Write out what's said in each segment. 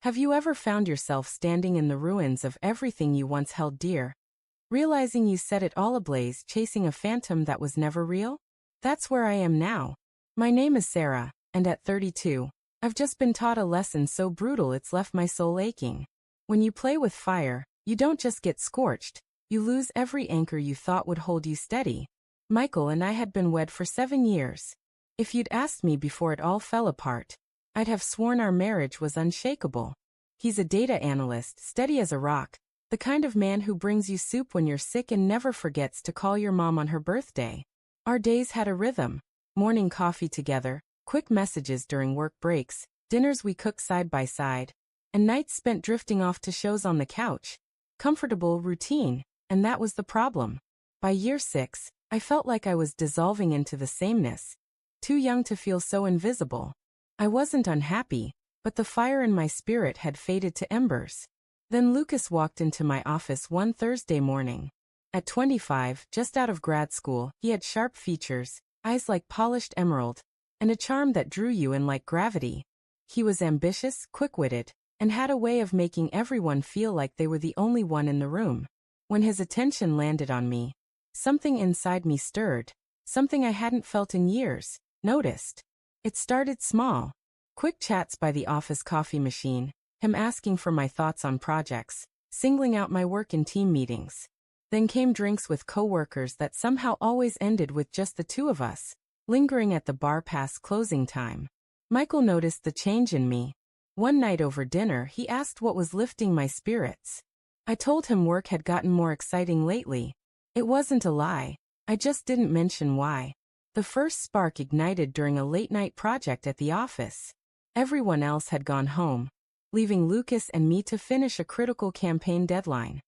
Have you ever found yourself standing in the ruins of everything you once held dear, realizing you set it all ablaze chasing a phantom that was never real? That's where I am now. My name is Sarah, and at 32, I've just been taught a lesson so brutal it's left my soul aching. When you play with fire, you don't just get scorched, you lose every anchor you thought would hold you steady. Michael and I had been wed for 7 years. If you'd asked me before it all fell apart, I'd have sworn our marriage was unshakable. He's a data analyst, steady as a rock, the kind of man who brings you soup when you're sick and never forgets to call your mom on her birthday. Our days had a rhythm: morning coffee together, quick messages during work breaks, dinners we cooked side by side, and nights spent drifting off to shows on the couch. Comfortable routine, and that was the problem. By year 6, I felt like I was dissolving into the sameness, too young to feel so invisible. I wasn't unhappy, but the fire in my spirit had faded to embers. Then Lucas walked into my office one Thursday morning. At 25, just out of grad school, he had sharp features, eyes like polished emerald, and a charm that drew you in like gravity. He was ambitious, quick-witted, and had a way of making everyone feel like they were the only one in the room. When his attention landed on me, something inside me stirred, something I hadn't felt in years, noticed. It started small. Quick chats by the office coffee machine, him asking for my thoughts on projects, singling out my work in team meetings. Then came drinks with coworkers that somehow always ended with just the two of us, lingering at the bar past closing time. Michael noticed the change in me. One night over dinner, he asked what was lifting my spirits. I told him work had gotten more exciting lately. It wasn't a lie. I just didn't mention why. The first spark ignited during a late-night project at the office. Everyone else had gone home, leaving Lucas and me to finish a critical campaign deadline.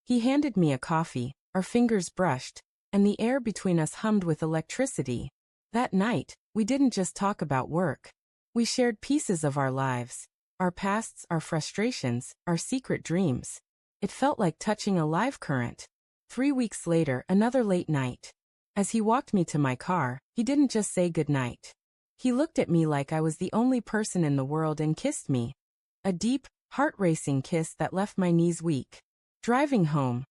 He handed me a coffee, our fingers brushed, and the air between us hummed with electricity. That night, we didn't just talk about work. We shared pieces of our lives, our pasts, our frustrations, our secret dreams. It felt like touching a live current. 3 weeks later, another late night. As he walked me to my car, he didn't just say goodnight. He looked at me like I was the only person in the world and kissed me. A deep, heart-racing kiss that left my knees weak. Driving home,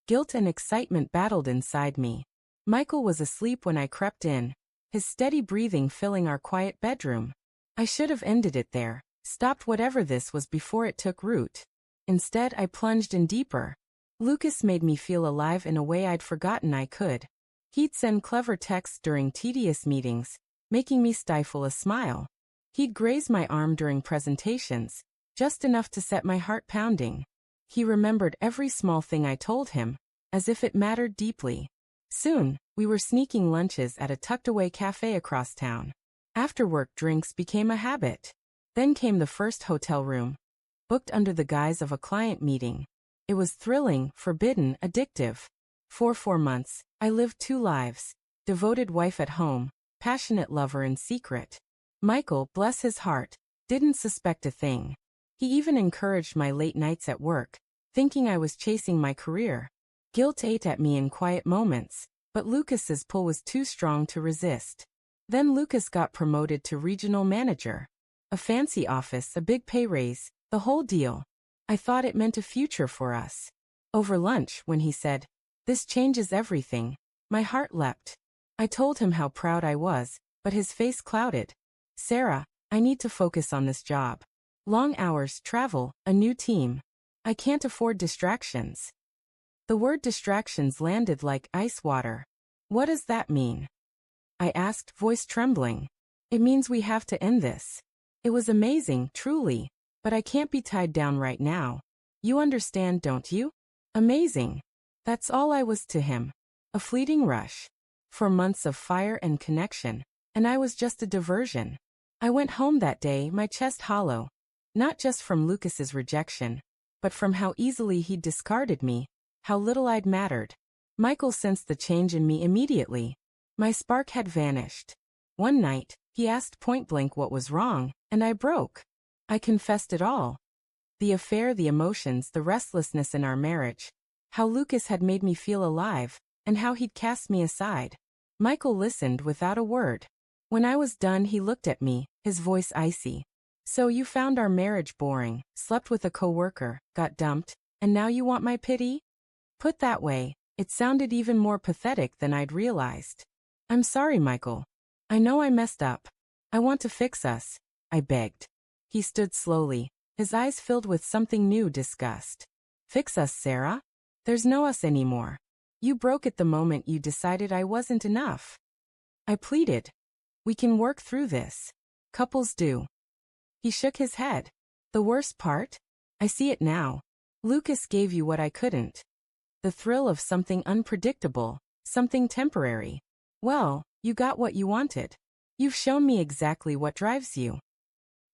guilt and excitement battled inside me. Michael was asleep when I crept in, his steady breathing filling our quiet bedroom. I should have ended it there, stopped whatever this was before it took root. Instead, I plunged in deeper. Lucas made me feel alive in a way I'd forgotten I could. He'd send clever texts during tedious meetings, making me stifle a smile. He'd graze my arm during presentations, just enough to set my heart pounding. He remembered every small thing I told him, as if it mattered deeply. Soon, we were sneaking lunches at a tucked-away cafe across town. After-work drinks became a habit. Then came the first hotel room, booked under the guise of a client meeting. It was thrilling, forbidden, addictive. For 4 months, I lived 2 lives: devoted wife at home, passionate lover in secret. Michael, bless his heart, didn't suspect a thing. He even encouraged my late nights at work, thinking I was chasing my career. Guilt ate at me in quiet moments, but Lucas's pull was too strong to resist. Then Lucas got promoted to regional manager. A fancy office, a big pay raise, the whole deal. I thought it meant a future for us. Over lunch, when he said, "This changes everything," my heart leapt. I told him how proud I was, but his face clouded. "Sarah, I need to focus on this job. Long hours, travel, a new team. I can't afford distractions." The word distractions landed like ice water. "What does that mean?" I asked, voice trembling. "It means we have to end this. It was amazing, truly, but I can't be tied down right now. You understand, don't you? Amazing." That's all I was to him. A fleeting rush. 4 months of fire and connection, and I was just a diversion. I went home that day, my chest hollow. Not just from Lucas's rejection, but from how easily he'd discarded me, how little I'd mattered. Michael sensed the change in me immediately. My spark had vanished. One night, he asked point-blank what was wrong, and I broke. I confessed it all. The affair, the emotions, the restlessness in our marriage. How Lucas had made me feel alive, and how he'd cast me aside. Michael listened without a word. When I was done, he looked at me, his voice icy. So you found our marriage boring, slept with a coworker, got dumped, and now you want my pity? Put that way, it sounded even more pathetic than I'd realized. I'm sorry, Michael. I know I messed up. I want to fix us, I begged. He stood slowly, his eyes filled with something new disgust. Fix us, Sarah? There's no us anymore. You broke it the moment you decided I wasn't enough. I pleaded. We can work through this. Couples do. He shook his head. The worst part? I see it now. Lucas gave you what I couldn't. The thrill of something unpredictable, something temporary. Well, you got what you wanted. You've shown me exactly what drives you.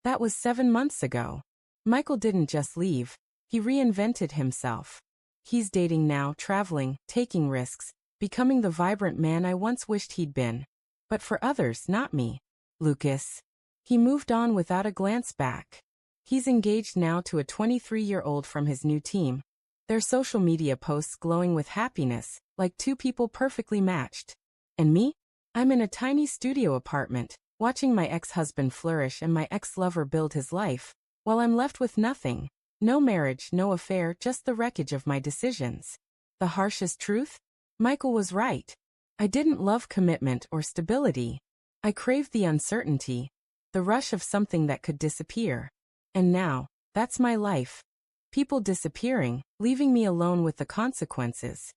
That was 7 months ago. Michael didn't just leave. He reinvented himself. He's dating now, traveling, taking risks, becoming the vibrant man I once wished he'd been. But for others, not me. Lucas. He moved on without a glance back. He's engaged now to a 23-year-old from his new team. Their social media posts glowing with happiness, like two people perfectly matched. And me? I'm in a tiny studio apartment, watching my ex-husband flourish and my ex-lover build his life, while I'm left with nothing. No marriage, no affair, just the wreckage of my decisions. The harshest truth? Michael was right. I didn't love commitment or stability. I craved the uncertainty, the rush of something that could disappear. And now, that's my life. People disappearing, leaving me alone with the consequences.